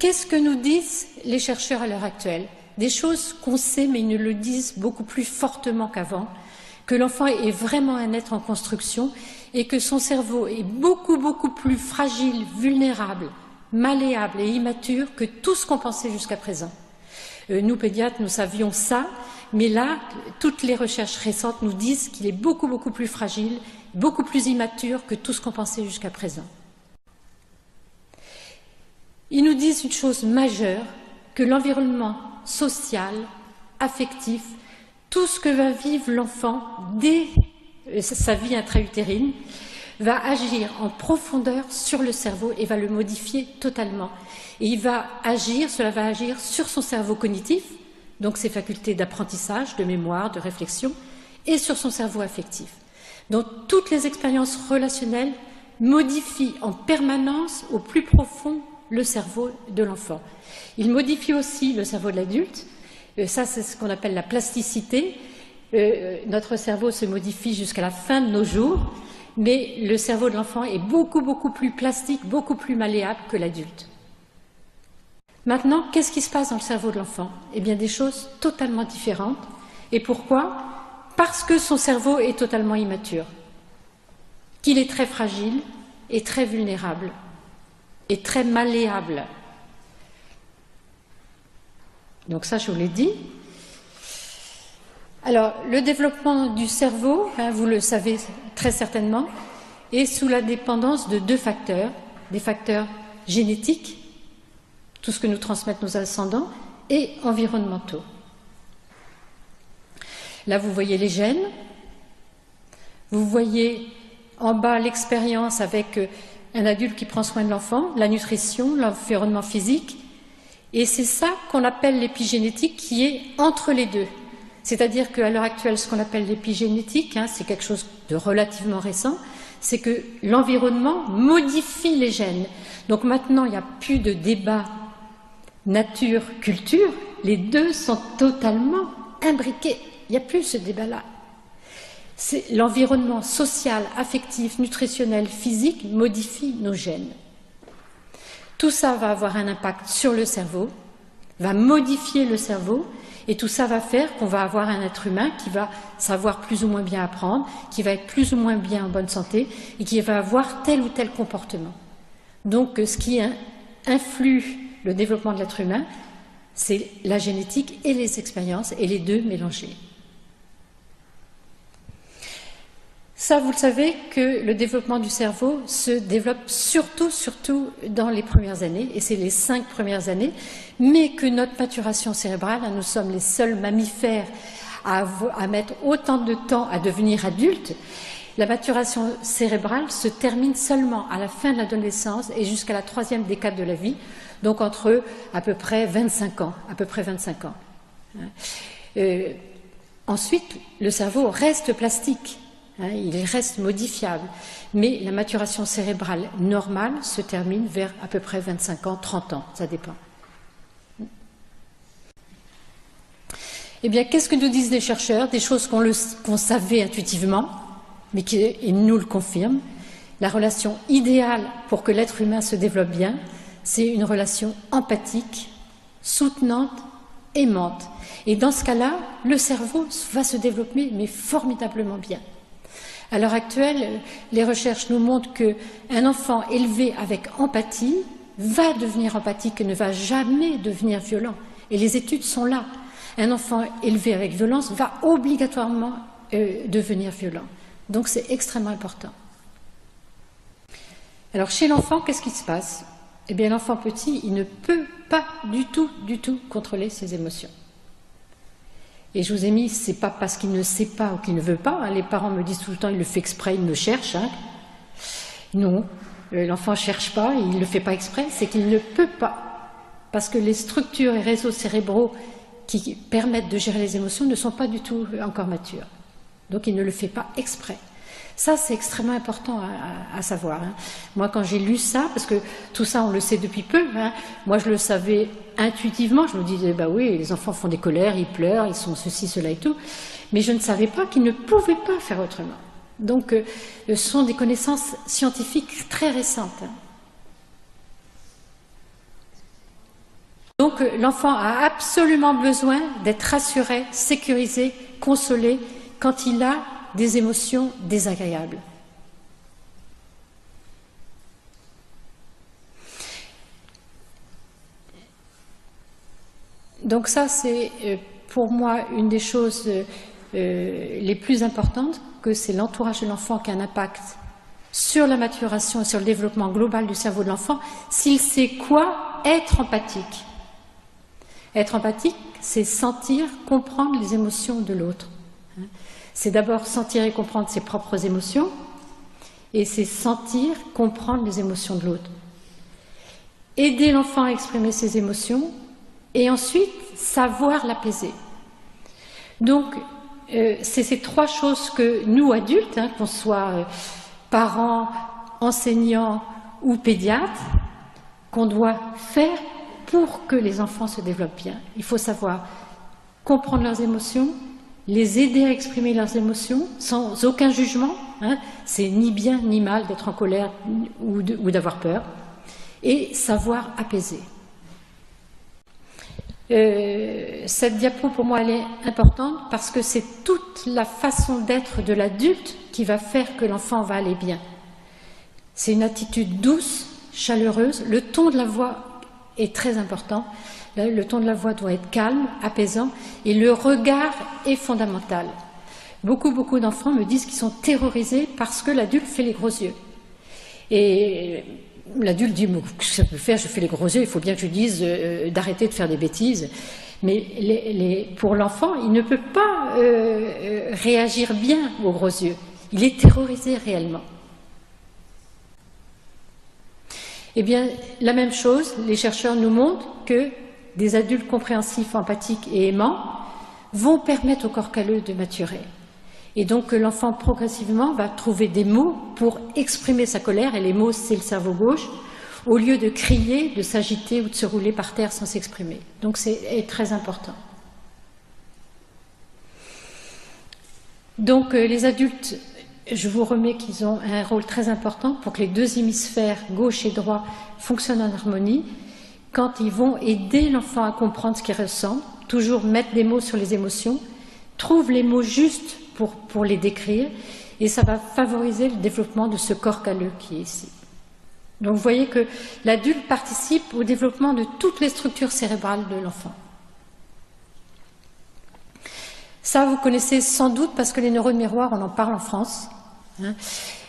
qu'est-ce que nous disent les chercheurs à l'heure actuelle? Des choses qu'on sait, mais ils nous le disent beaucoup plus fortement qu'avant, que l'enfant est vraiment un être en construction et que son cerveau est beaucoup plus fragile, vulnérable, malléable et immature que tout ce qu'on pensait jusqu'à présent. Nous, pédiatres, nous savions ça, mais là, toutes les recherches récentes nous disent qu'il est beaucoup plus fragile, beaucoup plus immature que tout ce qu'on pensait jusqu'à présent. Ils nous disent une chose majeure, que l'environnement social, affectif, tout ce que va vivre l'enfant dès sa vie intra-utérine, va agir en profondeur sur le cerveau et va le modifier totalement. Et cela va agir sur son cerveau cognitif, donc ses facultés d'apprentissage, de mémoire, de réflexion, et sur son cerveau affectif. Donc toutes les expériences relationnelles modifient en permanence au plus profond le cerveau de l'enfant. Il modifie aussi le cerveau de l'adulte. Ça, c'est ce qu'on appelle la plasticité. Notre cerveau se modifie jusqu'à la fin de nos jours, mais le cerveau de l'enfant est beaucoup plus plastique, beaucoup plus malléable que l'adulte. Maintenant, qu'est-ce qui se passe dans le cerveau de l'enfant? Eh bien, des choses totalement différentes. Et pourquoi? Parce que son cerveau est totalement immature, qu'il est très fragile et très vulnérable et très malléable. Donc ça, je vous l'ai dit. Alors, le développement du cerveau, vous le savez très certainement, est sous la dépendance de deux facteurs, des facteurs génétiques, tout ce que nous transmettent nos ascendants, et environnementaux. Là, vous voyez les gènes, vous voyez en bas l'expérience avec un adulte qui prend soin de l'enfant, la nutrition, l'environnement physique, et c'est ça qu'on appelle l'épigénétique qui est entre les deux. C'est-à-dire qu'à l'heure actuelle, ce qu'on appelle l'épigénétique, c'est quelque chose de relativement récent, c'est que l'environnement modifie les gènes. Donc maintenant, il n'y a plus de débat nature-culture, les deux sont totalement imbriqués. Il n'y a plus ce débat-là. C'est l'environnement social, affectif, nutritionnel, physique modifie nos gènes. Tout ça va avoir un impact sur le cerveau, va modifier le cerveau, et tout ça va faire qu'on va avoir un être humain qui va savoir plus ou moins bien apprendre, qui va être plus ou moins bien en bonne santé, et qui va avoir tel ou tel comportement. Donc, ce qui influe le développement de l'être humain, c'est la génétique et les expériences, et les deux mélangés. Ça, vous le savez que le développement du cerveau se développe surtout dans les premières années, et c'est les 5 premières années, mais que notre maturation cérébrale, nous sommes les seuls mammifères à mettre autant de temps à devenir adultes. La maturation cérébrale se termine seulement à la fin de l'adolescence et jusqu'à la 3e décade de la vie, donc entre à peu près 25 ans. Ensuite, le cerveau reste plastique. Il reste modifiable, mais la maturation cérébrale normale se termine vers à peu près 25 ans, 30 ans, ça dépend. Eh bien, qu'est-ce que nous disent les chercheurs? Des choses qu'on savait intuitivement, mais qui nous le confirment. La relation idéale pour que l'être humain se développe bien, c'est une relation empathique, soutenante, aimante. Et dans ce cas-là, le cerveau va se développer, mais formidablement bien. À l'heure actuelle, les recherches nous montrent qu'un enfant élevé avec empathie va devenir empathique et ne va jamais devenir violent. Et les études sont là. Un enfant élevé avec violence va obligatoirement devenir violent. Donc c'est extrêmement important. Alors chez l'enfant, qu'est-ce qui se passe? Eh bien l'enfant petit, il ne peut pas du tout contrôler ses émotions. Et je vous ai mis, c'est pas parce qu'il ne sait pas ou qu'il ne veut pas. Les parents me disent tout le temps, il le fait exprès, il me cherche. Non, l'enfant ne cherche pas, il ne le fait pas exprès, c'est qu'il ne peut pas. Parce que les structures et réseaux cérébraux qui permettent de gérer les émotions ne sont pas du tout encore matures. Donc il ne le fait pas exprès. Ça, c'est extrêmement important à savoir. Moi, quand j'ai lu ça, parce que tout ça, on le sait depuis peu, moi, je le savais intuitivement, je me disais, bah oui, les enfants font des colères, ils pleurent, ils sont ceci, cela et tout, mais je ne savais pas qu'ils ne pouvaient pas faire autrement. Donc, ce sont des connaissances scientifiques très récentes. Donc l'enfant a absolument besoin d'être rassuré, sécurisé, consolé quand il a des émotions désagréables. Donc ça, c'est pour moi une des choses les plus importantes, que c'est l'entourage de l'enfant qui a un impact sur la maturation et sur le développement global du cerveau de l'enfant, s'il sait quoi être empathique. Être empathique, c'est sentir, comprendre les émotions de l'autre. C'est d'abord sentir et comprendre ses propres émotions, et c'est sentir, comprendre les émotions de l'autre. Aider l'enfant à exprimer ses émotions, et ensuite savoir l'apaiser. Donc, c'est ces trois choses que nous, adultes, qu'on soit parents, enseignants ou pédiatres, qu'on doit faire pour que les enfants se développent bien. Il faut savoir comprendre leurs émotions, les aider à exprimer leurs émotions sans aucun jugement. C'est ni bien ni mal d'être en colère ou d'avoir peur. Et savoir apaiser. Cette diapo, pour moi, elle est importante parce que c'est toute la façon d'être de l'adulte qui va faire que l'enfant va aller bien. C'est une attitude douce, chaleureuse. Le ton de la voix est très important. Le ton de la voix doit être calme, apaisant, et le regard est fondamental. Beaucoup d'enfants me disent qu'ils sont terrorisés parce que l'adulte fait les gros yeux. Et l'adulte dit, qu'est-ce que ça peut faire, je fais les gros yeux, il faut bien que je dise d'arrêter de faire des bêtises. Mais pour l'enfant, il ne peut pas réagir bien aux gros yeux. Il est terrorisé réellement. Eh bien, la même chose, les chercheurs nous montrent que des adultes compréhensifs, empathiques et aimants vont permettre au corps calleux de maturer. Et donc l'enfant progressivement va trouver des mots pour exprimer sa colère, et les mots c'est le cerveau gauche, au lieu de crier, de s'agiter ou de se rouler par terre sans s'exprimer. Donc c'est très important. Donc les adultes, je vous remets qu'ils ont un rôle très important pour que les deux hémisphères, gauche et droit, fonctionnent en harmonie quand ils vont aider l'enfant à comprendre ce qu'il ressent, toujours mettre des mots sur les émotions, trouve les mots justes pour les décrire, et ça va favoriser le développement de ce corps calleux qui est ici. Donc vous voyez que l'adulte participe au développement de toutes les structures cérébrales de l'enfant. Ça, vous connaissez sans doute parce que les neurones miroirs, on en parle en France.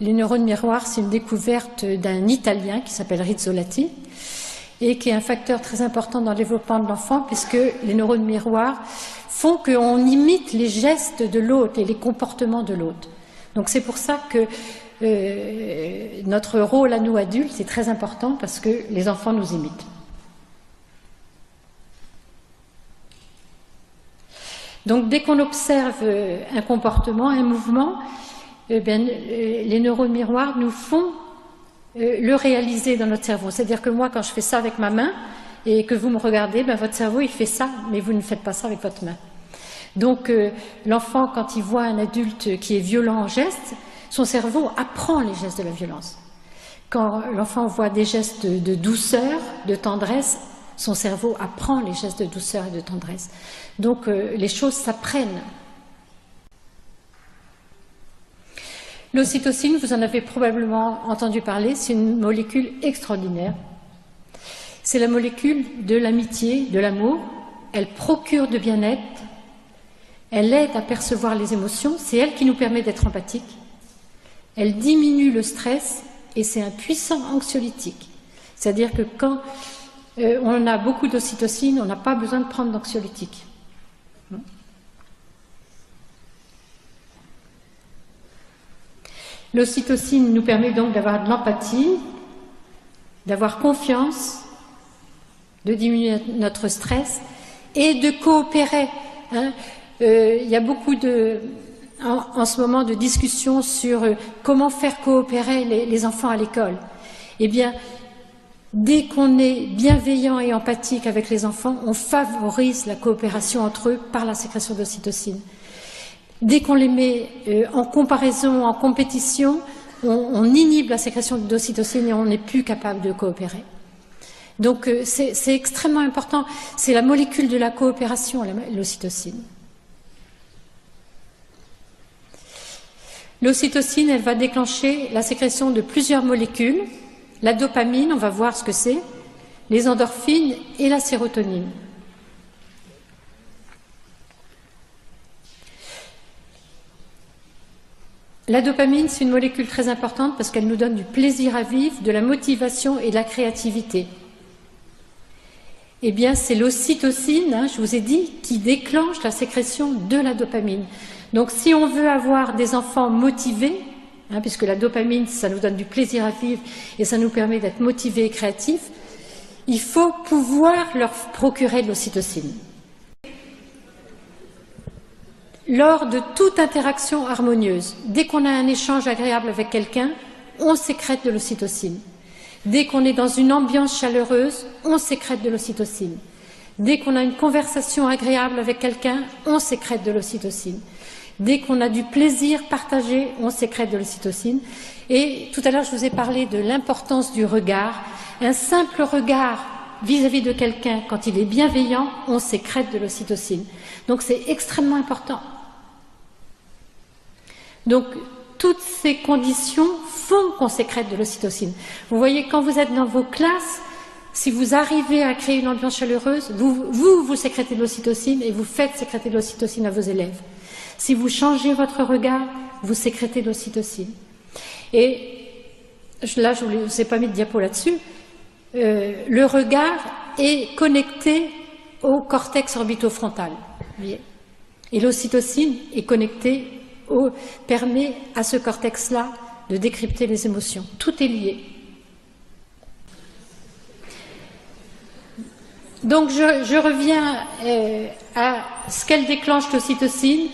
Les neurones miroirs, c'est une découverte d'un Italien qui s'appelle Rizzolatti et qui est un facteur très important dans le développement de l'enfant, puisque les neurones miroirs font qu'on imite les gestes de l'autre et les comportements de l'autre. Donc c'est pour ça que notre rôle à nous adultes est très important, parce que les enfants nous imitent. Donc dès qu'on observe un comportement, un mouvement, les neurones miroirs nous font le réaliser dans notre cerveau. C'est-à-dire que moi, quand je fais ça avec ma main et que vous me regardez, votre cerveau il fait ça, mais vous ne faites pas ça avec votre main. Donc l'enfant, quand il voit un adulte qui est violent en geste, son cerveau apprend les gestes de la violence. Quand l'enfant voit des gestes de douceur, de tendresse, son cerveau apprend les gestes de douceur et de tendresse. Donc les choses s'apprennent. L'ocytocine, vous en avez probablement entendu parler, c'est une molécule extraordinaire. C'est la molécule de l'amitié, de l'amour. Elle procure de bien-être, elle aide à percevoir les émotions, c'est elle qui nous permet d'être empathique. Elle diminue le stress et c'est un puissant anxiolytique. C'est-à-dire que quand on a beaucoup d'ocytocine, on n'a pas besoin de prendre d'anxiolytique. L'ocytocine nous permet donc d'avoir de l'empathie, d'avoir confiance, de diminuer notre stress et de coopérer. Il y a beaucoup en ce moment de discussions sur comment faire coopérer les enfants à l'école. Eh bien, dès qu'on est bienveillant et empathique avec les enfants, on favorise la coopération entre eux par la sécrétion d'ocytocine. Dès qu'on les met en comparaison, en compétition, on inhibe la sécrétion d'ocytocine et on n'est plus capable de coopérer. Donc c'est extrêmement important. C'est la molécule de la coopération, l'ocytocine. L'ocytocine, elle va déclencher la sécrétion de plusieurs molécules. La dopamine, on va voir ce que c'est, les endorphines et la sérotonine. La dopamine, c'est une molécule très importante parce qu'elle nous donne du plaisir à vivre, de la motivation et de la créativité. Eh bien, c'est l'ocytocine, hein, je vous ai dit, qui déclenche la sécrétion de la dopamine. Donc, si on veut avoir des enfants motivés, hein, puisque la dopamine, ça nous donne du plaisir à vivre et ça nous permet d'être motivés et créatifs, il faut pouvoir leur procurer de l'ocytocine. Lors de toute interaction harmonieuse, dès qu'on a un échange agréable avec quelqu'un, on sécrète de l'ocytocine. Dès qu'on est dans une ambiance chaleureuse, on sécrète de l'ocytocine. Dès qu'on a une conversation agréable avec quelqu'un, on sécrète de l'ocytocine. Dès qu'on a du plaisir partagé, on sécrète de l'ocytocine. Et tout à l'heure, je vous ai parlé de l'importance du regard. Un simple regard vis-à-vis de quelqu'un, quand il est bienveillant, on sécrète de l'ocytocine. Donc c'est extrêmement important. Donc toutes ces conditions font qu'on sécrète de l'ocytocine. Vous voyez, quand vous êtes dans vos classes, si vous arrivez à créer une ambiance chaleureuse, vous sécrétez de l'ocytocine et vous faites sécréter de l'ocytocine à vos élèves. Si vous changez votre regard, vous sécrétez de l'ocytocine. Et là, je ne vous ai pas mis de diapo là-dessus. Le regard est connecté au cortex orbitofrontal. Et l'ocytocine est connectée, permet à ce cortex-là de décrypter les émotions. Tout est lié. Donc je reviens à ce qu'elle déclenche l'ocytocine.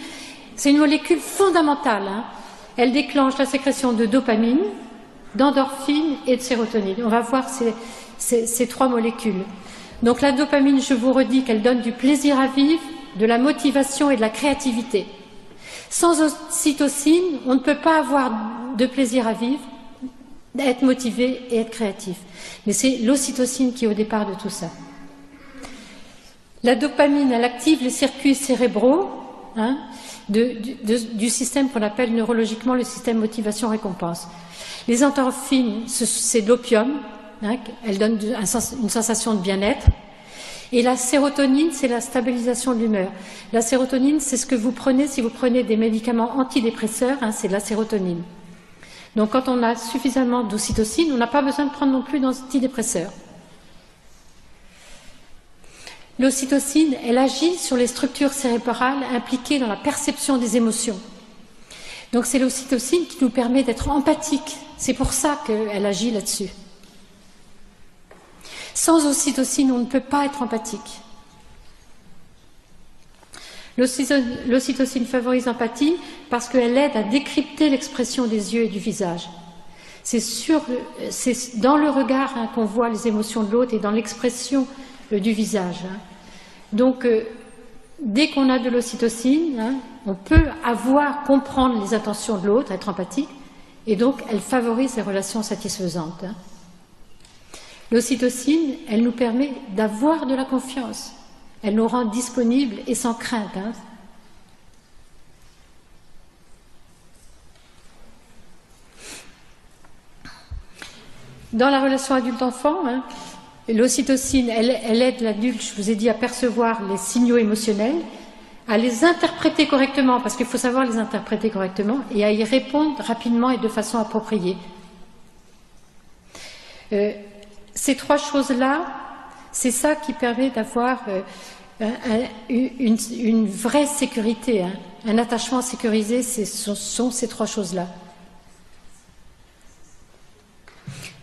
C'est une molécule fondamentale. Hein. Elle déclenche la sécrétion de dopamine, d'endorphine et de sérotonine. On va voir ces trois molécules. Donc la dopamine, je vous redis qu'elle donne du plaisir à vivre, de la motivation et de la créativité. Sans ocytocine, on ne peut pas avoir de plaisir à vivre, être motivé et être créatif. Mais c'est l'ocytocine qui est au départ de tout ça. La dopamine, elle active les circuits cérébraux hein, du système qu'on appelle neurologiquement le système motivation-récompense. Les endorphines, c'est de l'opium, hein, elle donne une sensation de bien-être. Et la sérotonine, c'est la stabilisation de l'humeur. La sérotonine, c'est ce que vous prenez si vous prenez des médicaments antidépresseurs, hein, c'est de la sérotonine. Donc quand on a suffisamment d'ocytocine, on n'a pas besoin de prendre non plus d'antidépresseurs. L'ocytocine, elle agit sur les structures cérébrales impliquées dans la perception des émotions. Donc c'est l'ocytocine qui nous permet d'être empathique. C'est pour ça qu'elle agit là-dessus. Sans ocytocine, on ne peut pas être empathique. L'ocytocine favorise l'empathie parce qu'elle aide à décrypter l'expression des yeux et du visage. C'est dans le regard hein, qu'on voit les émotions de l'autre et dans l'expression du visage. Hein. Donc, dès qu'on a de l'ocytocine, hein, on peut comprendre les intentions de l'autre, être empathique, et donc elle favorise les relations satisfaisantes. Hein. L'ocytocine, elle nous permet d'avoir de la confiance. Elle nous rend disponibles et sans crainte. Hein. Dans la relation adulte-enfant, hein, l'ocytocine, elle aide l'adulte, je vous ai dit, à percevoir les signaux émotionnels, à les interpréter correctement, parce qu'il faut savoir les interpréter correctement, et à y répondre rapidement et de façon appropriée. Ces trois choses-là, c'est ça qui permet d'avoir une vraie sécurité, hein. Un attachement sécurisé, sont ces trois choses-là.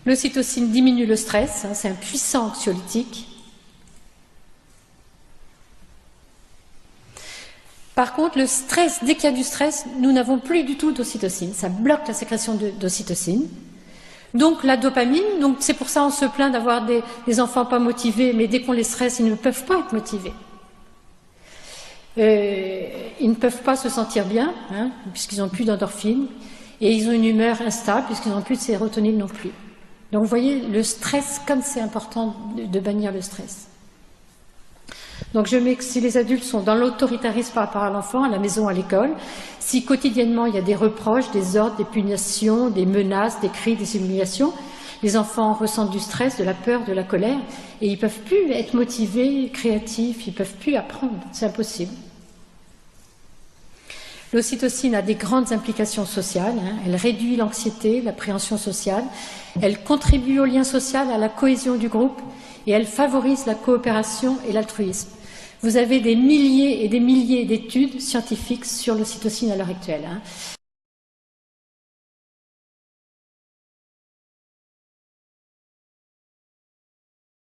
L'ocytocine diminue le stress, hein, c'est un puissant anxiolytique. Par contre, le stress, dès qu'il y a du stress, nous n'avons plus du tout d'ocytocine, ça bloque la sécrétion d'ocytocine. Donc la dopamine, donc c'est pour ça on se plaint d'avoir des enfants pas motivés, mais dès qu'on les stresse, ils ne peuvent pas être motivés. Ils ne peuvent pas se sentir bien, hein, puisqu'ils n'ont plus d'endorphine, et ils ont une humeur instable, puisqu'ils n'ont plus de sérotonine non plus. Donc vous voyez, le stress, comme c'est important de bannir le stress. Donc si les adultes sont dans l'autoritarisme par rapport à l'enfant, à la maison, à l'école, si quotidiennement il y a des reproches, des ordres, des punitions, des menaces, des cris, des humiliations, les enfants ressentent du stress, de la peur, de la colère, et ils ne peuvent plus être motivés, créatifs, ils ne peuvent plus apprendre, c'est impossible. L'ocytocine a des grandes implications sociales, elle réduit l'anxiété, l'appréhension sociale, elle contribue au lien social, à la cohésion du groupe, et elle favorise la coopération et l'altruisme. Vous avez des milliers et des milliers d'études scientifiques sur l'ocytocine à l'heure actuelle.